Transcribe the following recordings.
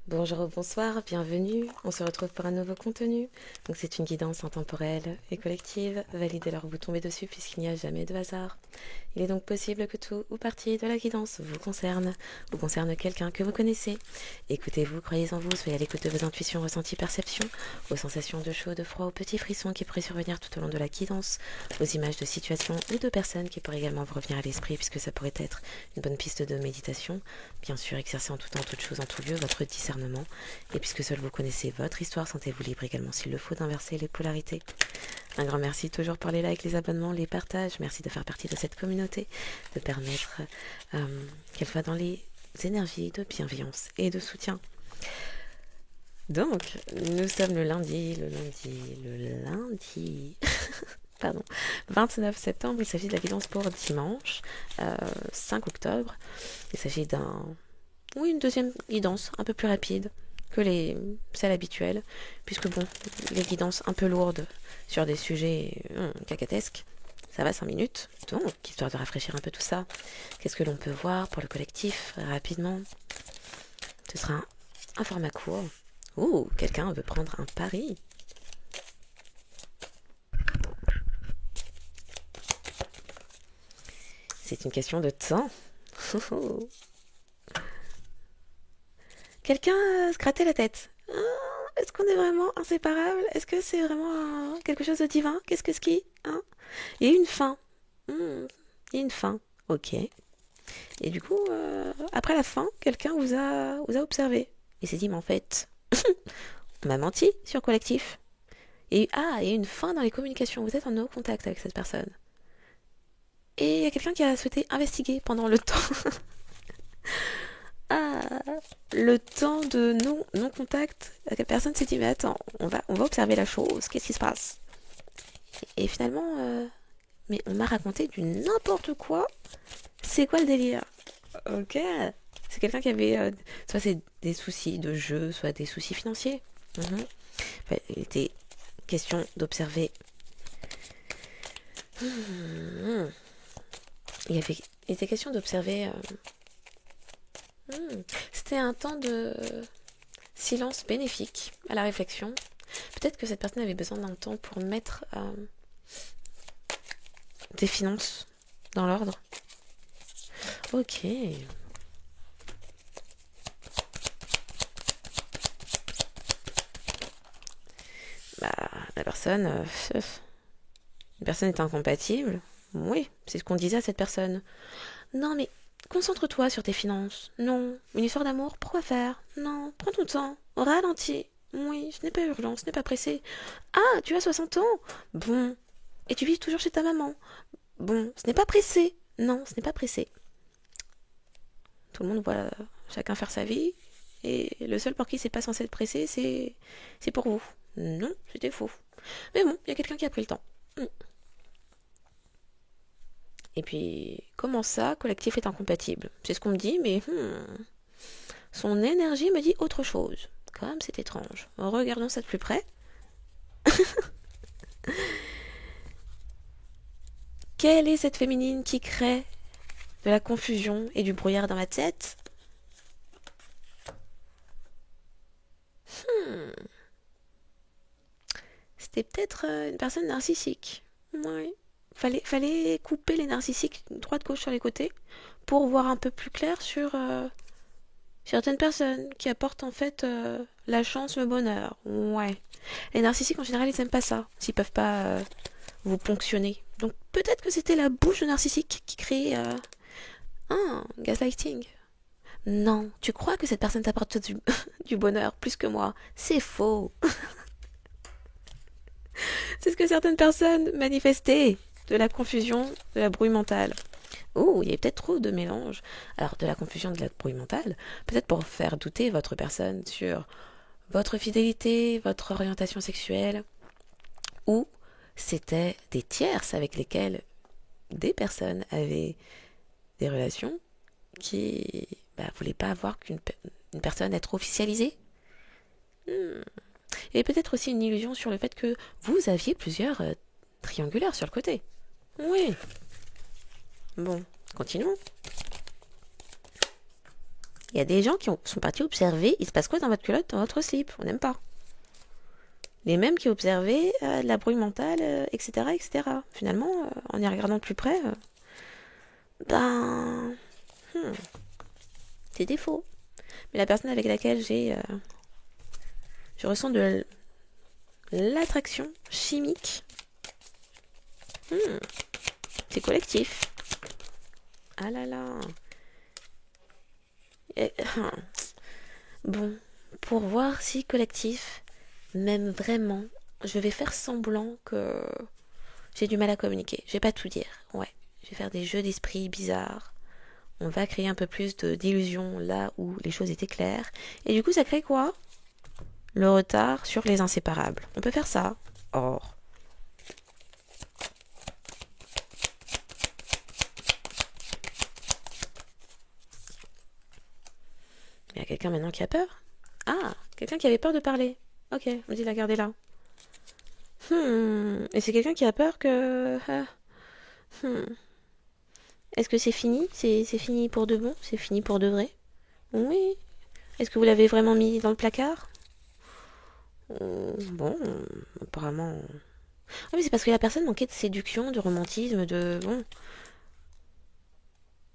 Bonjour, bonsoir, bienvenue. On se retrouve pour un nouveau contenu. Donc c'est une guidance intemporelle et collective. Validez alors vous tombez dessus puisqu'il n'y a jamais de hasard. Il est donc possible que tout ou partie de la guidance vous concerne ou concerne quelqu'un que vous connaissez. Écoutez-vous, croyez en vous, soyez à l'écoute de vos intuitions, ressentis, perceptions, aux sensations de chaud, de froid, aux petits frissons qui pourraient survenir tout au long de la guidance, aux images de situations ou de personnes qui pourraient également vous revenir à l'esprit puisque ça pourrait être une bonne piste de méditation. Bien sûr, exercez en tout temps, toute chose, en tout lieu votre discernement. Et puisque seul vous connaissez votre histoire, sentez-vous libre également s'il le faut d'inverser les polarités. Un grand merci toujours pour les likes, les abonnements, les partages. Merci de faire partie de cette communauté, de permettre qu'elle soit dans les énergies de bienveillance et de soutien. Donc, nous sommes le lundi, pardon, 29 septembre. Il s'agit de la guidance pour dimanche, 5 octobre. Il s'agit une deuxième guidance un peu plus rapide que celles habituelles, puisque bon, les guidances un peu lourdes sur des sujets cacatesques, ça va 5 minutes, donc histoire de rafraîchir un peu tout ça. Qu'est-ce que l'on peut voir pour le collectif rapidement? Ce sera un format court. Ouh, quelqu'un veut prendre un pari. C'est une question de temps. Quelqu'un se grattait la tête. Est-ce qu'on est vraiment inséparables? Est-ce que c'est vraiment quelque chose de divin? Qu'est-ce que ce qui Il y a une fin. Il y a une fin. Ok. Et du coup, après la fin, quelqu'un vous a observé. Et s'est dit, mais en fait, on m'a menti sur collectif. Il y a une fin dans les communications. Vous êtes en no contact avec cette personne. Et il y a quelqu'un qui a souhaité investiguer pendant le temps. Le temps de non-contact. La personne s'est dit, mais attends, on va observer la chose. Qu'est-ce qui se passe? Et finalement, mais on m'a raconté du n'importe quoi. C'est quoi le délire? Ok. C'est quelqu'un qui avait soit c'est des soucis de jeu, soit des soucis financiers. Enfin, il était question d'observer. Il était question d'observer. C'était un temps de silence bénéfique à la réflexion. Peut-être que cette personne avait besoin d'un temps pour mettre des finances dans l'ordre. Ok. Bah, la personne... une personne est incompatible. Oui, c'est ce qu'on disait à cette personne. Non, mais concentre-toi sur tes finances. Non, une histoire d'amour, pourquoi faire? Non, prends ton temps, ralentis. Oui, ce n'est pas urgent, ce n'est pas pressé. Ah, tu as 60 ans? Bon. Et tu vis toujours chez ta maman? Bon, ce n'est pas pressé. Non, ce n'est pas pressé. Tout le monde voit chacun faire sa vie. Et le seul pour qui c'est pas censé être pressé, c'est pour vous. Non, c'était faux. Mais bon, il y a quelqu'un qui a pris le temps. Et puis, comment ça, collectif est incompatible? C'est ce qu'on me dit, mais son énergie me dit autre chose. Quand même, c'est étrange. Regardons ça de plus près. Quelle est cette féminine qui crée de la confusion et du brouillard dans ma tête? C'était peut-être une personne narcissique. Oui. Fallait couper les narcissiques droite-gauche sur les côtés pour voir un peu plus clair sur certaines personnes qui apportent en fait la chance, le bonheur. Ouais. Les narcissiques en général ils aiment pas ça, s'ils peuvent pas vous ponctionner. Donc peut-être que c'était la bouche de narcissique qui créait un gaslighting. Non, tu crois que cette personne t'apporte du bonheur plus que moi? C'est faux. C'est ce que certaines personnes manifestaient. De la confusion, de la brouille mentale. Oh, il y a peut-être trop de mélange. Alors, de la confusion, de la brouille mentale, peut-être pour faire douter votre personne sur votre fidélité, votre orientation sexuelle, ou c'était des tierces avec lesquelles des personnes avaient des relations qui voulaient pas avoir une personne être officialisée. Et peut-être aussi une illusion sur le fait que vous aviez plusieurs triangulaires sur le côté. Oui. Bon, continuons. Il y a des gens sont partis observer, il se passe quoi dans votre culotte, dans votre slip. On n'aime pas. Les mêmes qui observaient de la brouille mentale, etc., etc. Finalement, en y regardant de plus près, ben... c'est défaut. Mais la personne avec laquelle je ressens de l'attraction chimique, c'est collectif. Ah là là. Bon, pour voir si collectif m'aime vraiment, je vais faire semblant que j'ai du mal à communiquer. Je vais pas tout dire. Ouais, je vais faire des jeux d'esprit bizarres. On va créer un peu plus d'illusions là où les choses étaient claires. Et du coup, ça crée quoi? Le retard sur les inséparables. On peut faire ça. Or. Il y a quelqu'un maintenant qui a peur? Ah, quelqu'un qui avait peur de parler. Ok, on dit la garder là. Et c'est quelqu'un qui a peur que... Est-ce que c'est fini? C'est fini pour de bon? C'est fini pour de vrai? Oui. Est-ce que vous l'avez vraiment mis dans le placard? Bon, apparemment... Ah mais c'est parce que la personne manquait de séduction, de romantisme, de... Bon...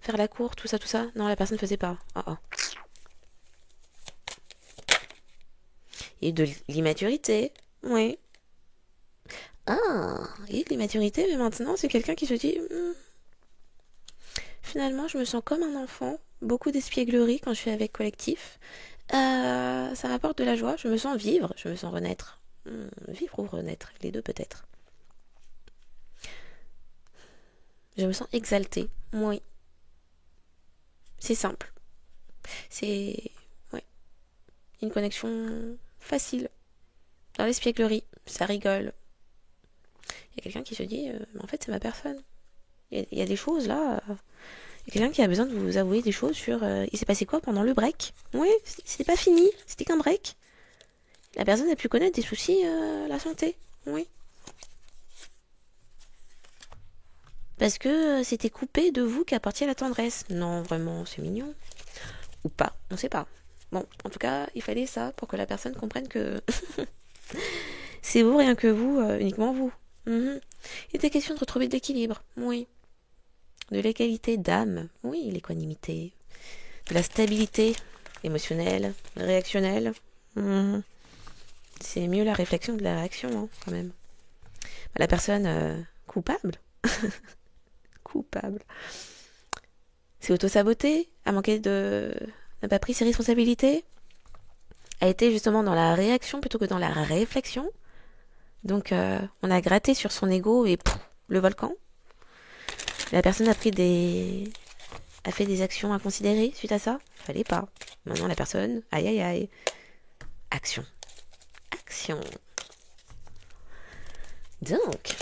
Faire la cour, tout ça, tout ça. Non, la personne ne faisait pas. Et de l'immaturité. Oui. Et de l'immaturité, mais maintenant, c'est quelqu'un qui se dit... Finalement, je me sens comme un enfant. Beaucoup d'espièglerie quand je suis avec collectif. Ça m'apporte de la joie. Je me sens vivre. Je me sens renaître. Vivre ou renaître, les deux peut-être. Je me sens exaltée. Oui. C'est simple. C'est... Ouais. Une connexion facile. Dans l'espièglerie. Ça rigole. Il y a quelqu'un qui se dit, mais en fait, c'est ma personne. Il y a des choses là. Il y a quelqu'un qui a besoin de vous avouer des choses sur il s'est passé quoi pendant le break. Oui, c'était pas fini, c'était qu'un break. La personne a pu connaître des soucis la santé. Oui. Parce que c'était coupé de vous qu'appartient la tendresse. Non, vraiment, c'est mignon. Ou pas, on sait pas. Bon, en tout cas, il fallait ça pour que la personne comprenne que c'est vous, rien que vous, uniquement vous. Il était question de retrouver de l'équilibre. Oui. De l'égalité d'âme, oui, l'équanimité, de la stabilité émotionnelle, réactionnelle. C'est mieux la réflexion que la réaction, hein, quand même. La personne coupable, coupable, s'est auto-sabotée, n'a pas pris ses responsabilités, a été justement dans la réaction plutôt que dans la réflexion. Donc, on a gratté sur son ego et le volcan. La personne a fait des actions inconsidérées suite à ça. Fallait pas. Maintenant la personne, aïe aïe aïe. Action. Donc,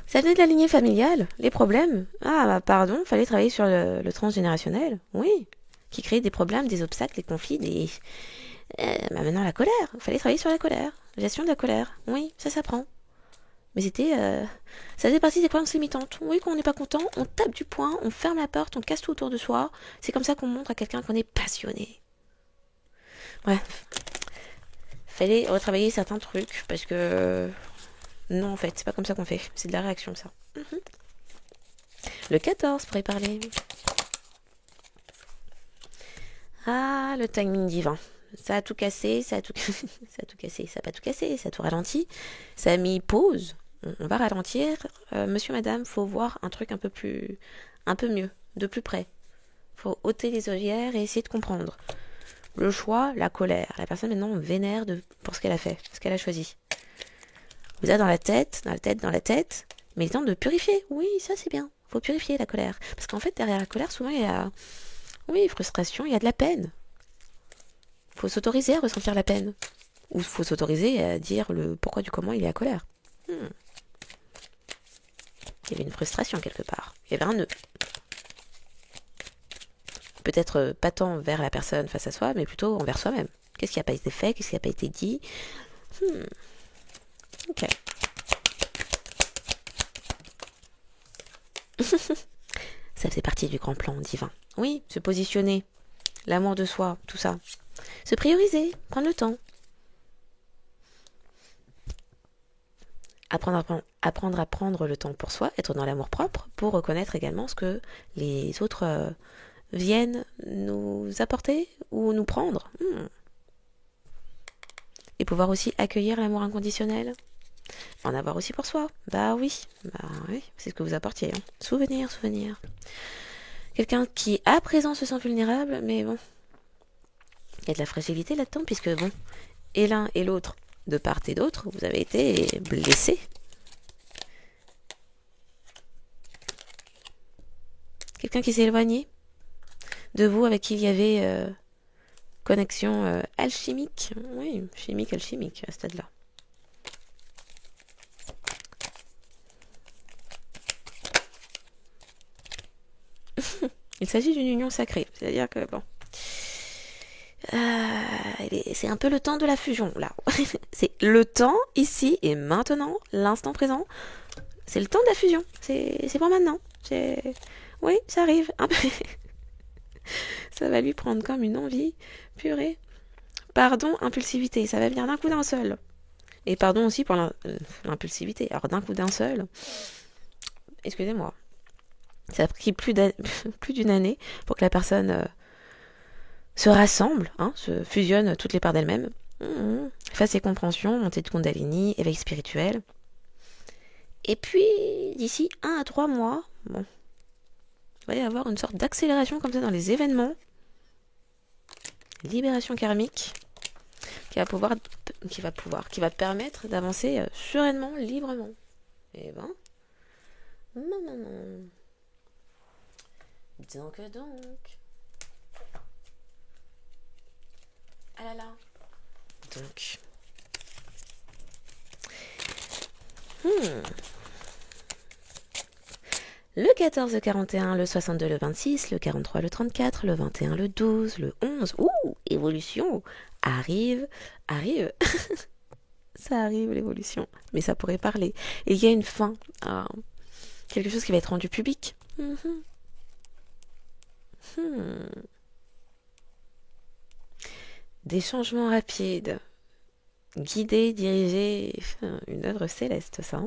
ça venait de la lignée familiale. Les problèmes. Pardon, fallait travailler sur le transgénérationnel. Oui. Qui crée des problèmes, des obstacles, des conflits, maintenant la colère. Fallait travailler sur la colère. La gestion de la colère. Oui, ça s'apprend. Mais ça faisait partie des croyances limitantes. Oui, quand on n'est pas content, on tape du poing, on ferme la porte, on casse tout autour de soi. C'est comme ça qu'on montre à quelqu'un qu'on est passionné. Bref. Fallait retravailler certains trucs, parce que... Non, en fait, c'est pas comme ça qu'on fait. C'est de la réaction, ça. Le 14, pour y parler. Ah, le timing divin. Ça a tout cassé, ça a tout cassé, ça a pas tout cassé, ça a tout ralenti. Ça a mis pause. On va ralentir. Monsieur, madame, faut voir un truc un peu mieux, de plus près. Faut ôter les œillères et essayer de comprendre. Le choix, la colère. La personne maintenant vénère pour ce qu'elle a fait, ce qu'elle a choisi. Vous êtes dans la tête, mais il est temps de purifier. Oui, ça c'est bien. Faut purifier la colère. Parce qu'en fait, derrière la colère, souvent il y a, frustration, il y a de la peine. Faut s'autoriser à ressentir la peine. Ou faut s'autoriser à dire le pourquoi du comment il est à colère. Il y avait une frustration quelque part. Il y avait un nœud. Peut-être pas tant vers la personne face à soi, mais plutôt envers soi-même. Qu'est-ce qui n'a pas été fait? Qu'est-ce qui n'a pas été dit? Ok. Ça fait partie du grand plan divin. Oui, se positionner, l'amour de soi, tout ça. Se prioriser, prendre le temps. Apprendre à prendre le temps pour soi, être dans l'amour propre, pour reconnaître également ce que les autres viennent nous apporter ou nous prendre. Et pouvoir aussi accueillir l'amour inconditionnel. En avoir aussi pour soi. Bah oui, c'est ce que vous apportiez. Hein. Souvenir. Quelqu'un qui à présent se sent vulnérable, mais bon, il y a de la fragilité là-dedans, puisque bon, et l'un et l'autre, de part et d'autre, vous avez été blessés. Quelqu'un qui s'est éloigné de vous, avec qui il y avait connexion alchimique. Oui, chimique, alchimique, à ce stade-là. Il s'agit d'une union sacrée, c'est-à-dire que bon, c'est un peu le temps de la fusion là. C'est le temps ici et maintenant, l'instant présent. C'est le temps de la fusion. C'est pour maintenant. Oui, ça arrive. Ça va lui prendre comme une envie. Purée. Pardon, impulsivité. Ça va venir d'un coup d'un seul. Et pardon aussi pour l'impulsivité. Alors d'un coup d'un seul. Excusez-moi. Ça a pris plus d'une année pour que la personne se rassemble, se fusionne toutes les parts d'elle-même, fasse ses compréhensions, montée de Kundalini, éveil spirituel. Et puis, d'ici 1 à 3 mois, bon, il va y avoir une sorte d'accélération comme ça dans les événements. Libération karmique qui va permettre d'avancer sereinement, librement. Et ben, non. Donc. Ah là là. Donc. Le 14, le 41, le 62, le 26, le 43, le 34, le 21, le 12, le 11. Évolution. Arrive. Ça arrive, l'évolution. Mais ça pourrait parler. Et il y a une fin. Quelque chose qui va être rendu public. Des changements rapides. Guidés, dirigés. Une œuvre céleste, ça.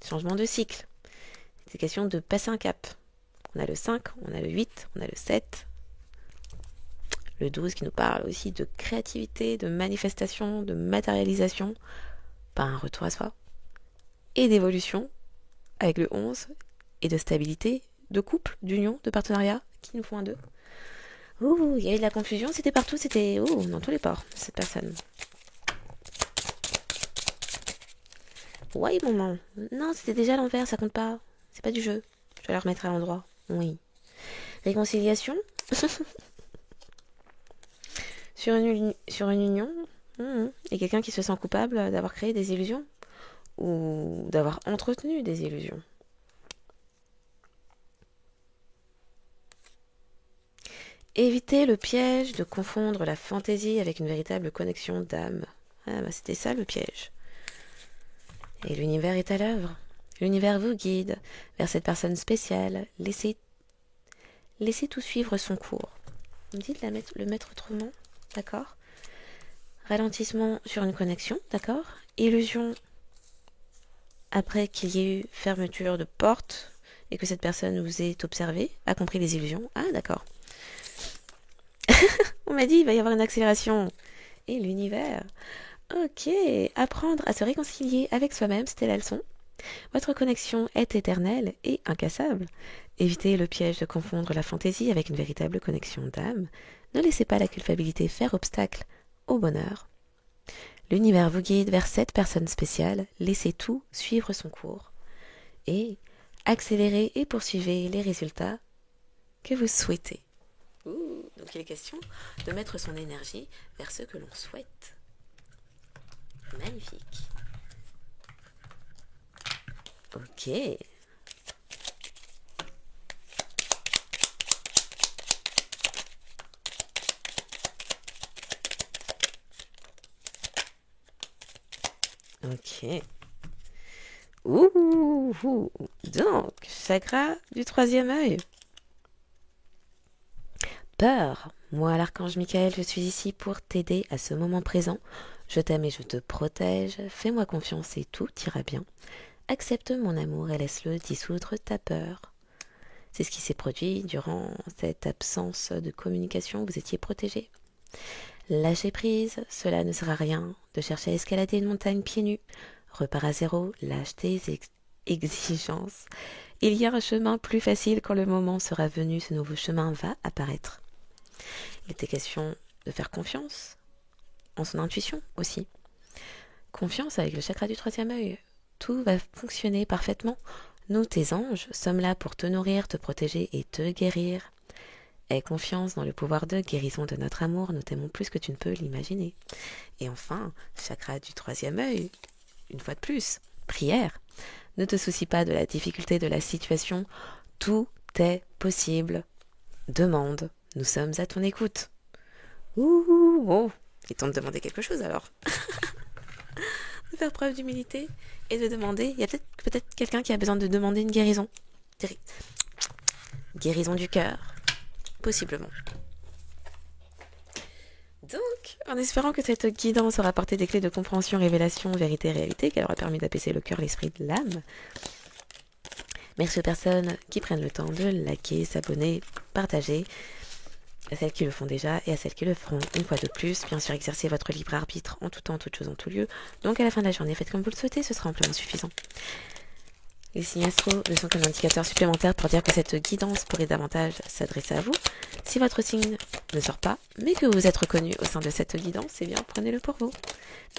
Changement de cycle. C'est question de passer un cap. On a le 5, on a le 8, on a le 7. Le 12 qui nous parle aussi de créativité, de manifestation, de matérialisation. Pas un retour à soi. Et d'évolution avec le 11. Et de stabilité, de couple, d'union, de partenariat qui nous font un 2. Il y a eu de la confusion, c'était partout, c'était dans tous les ports, cette personne. Ouais, maman. Non, c'était déjà à l'envers, ça compte pas. C'est pas du jeu. Je vais la remettre à l'endroit. Oui. Réconciliation. Sur une union. Et quelqu'un qui se sent coupable d'avoir créé des illusions. Ou d'avoir entretenu des illusions. Éviter le piège de confondre la fantaisie avec une véritable connexion d'âme. C'était ça le piège. Et l'univers est à l'œuvre. L'univers vous guide vers cette personne spéciale. Laissez tout suivre son cours. On me dit de le mettre autrement, d'accord? Ralentissement sur une connexion, d'accord? Illusion après qu'il y ait eu fermeture de porte et que cette personne vous ait observé, a compris les illusions. Ah, d'accord. On m'a dit il va y avoir une accélération. Et l'univers. Ok, apprendre à se réconcilier avec soi-même, c'était la leçon. Votre connexion est éternelle et incassable. Évitez le piège de confondre la fantaisie avec une véritable connexion d'âme. Ne laissez pas la culpabilité faire obstacle au bonheur. L'univers vous guide vers cette personne spéciale. Laissez tout suivre son cours. Et accélérez et poursuivez les résultats que vous souhaitez. Donc il est question de mettre son énergie vers ce que l'on souhaite. Magnifique. Ok. Ok. Donc, chakra du troisième œil. Peur. Moi, l'archange Michael, je suis ici pour t'aider à ce moment présent. Je t'aime et je te protège. Fais-moi confiance et tout ira bien. Accepte mon amour et laisse-le dissoudre ta peur. C'est ce qui s'est produit durant cette absence de communication. Vous étiez protégé. Lâchez prise, cela ne sert à rien de chercher à escalader une montagne pieds nus. Repars à zéro, lâche tes exigences. Il y a un chemin plus facile quand le moment sera venu, ce nouveau chemin va apparaître. Il était question de faire confiance en son intuition aussi. Confiance avec le chakra du troisième œil. Tout va fonctionner parfaitement. Nous, tes anges, sommes là pour te nourrir, te protéger et te guérir. Aie confiance dans le pouvoir de guérison de notre amour, nous t'aimons plus que tu ne peux l'imaginer. Et enfin, chakra du troisième œil, une fois de plus, prière. Ne te soucie pas de la difficulté de la situation, tout est possible. Demande, nous sommes à ton écoute. Ouh, bon, il tente de demander quelque chose alors. De faire preuve d'humilité et de demander, il y a peut-être quelqu'un qui a besoin de demander une guérison. Guérison du cœur. Possiblement. Donc, en espérant que cette guidance aura apporté des clés de compréhension, révélation, vérité, réalité, qu'elle aura permis d'apaiser le cœur, l'esprit, l'âme. Merci aux personnes qui prennent le temps de liker, s'abonner, partager, à celles qui le font déjà et à celles qui le feront une fois de plus. Bien sûr, exercez votre libre arbitre en tout temps, en toute chose, en tout lieu. Donc, à la fin de la journée, faites comme vous le souhaitez, ce sera amplement suffisant. Les signes astro ne sont qu'un indicateur supplémentaire pour dire que cette guidance pourrait davantage s'adresser à vous. Si votre signe ne sort pas, mais que vous êtes reconnu au sein de cette guidance, eh bien, prenez-le pour vous.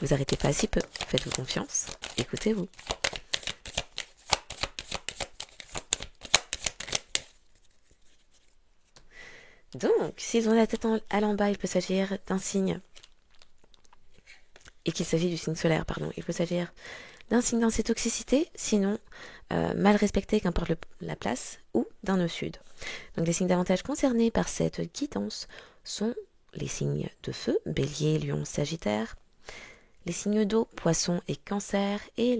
Ne vous arrêtez pas à si peu, faites-vous confiance, écoutez-vous. Donc, s'ils ont la tête à l'en-bas, il peut s'agir d'un signe, et qu'il s'agit du signe solaire, pardon, il peut s'agir d'un signe dans ses toxicités, sinon mal respecté, qu'importe la place, ou d'un nœud sud. Donc les signes davantage concernés par cette guidance sont les signes de feu, bélier, lion, sagittaire, les signes d'eau, poisson et cancer, et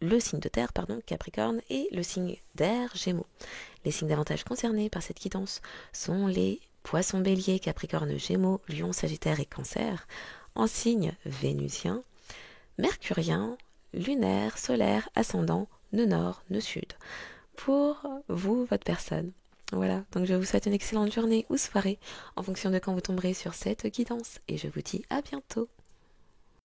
le signe de terre, pardon, capricorne, et le signe d'air, gémeaux. Les signes davantage concernés par cette guidance sont les poissons, bélier, capricorne, gémeaux, lion, sagittaire et cancer, en signe vénusien, mercurien, lunaire, solaire, ascendant, nœud nord, nœud sud. Pour vous, votre personne. Voilà, donc je vous souhaite une excellente journée ou soirée en fonction de quand vous tomberez sur cette guidance et je vous dis à bientôt.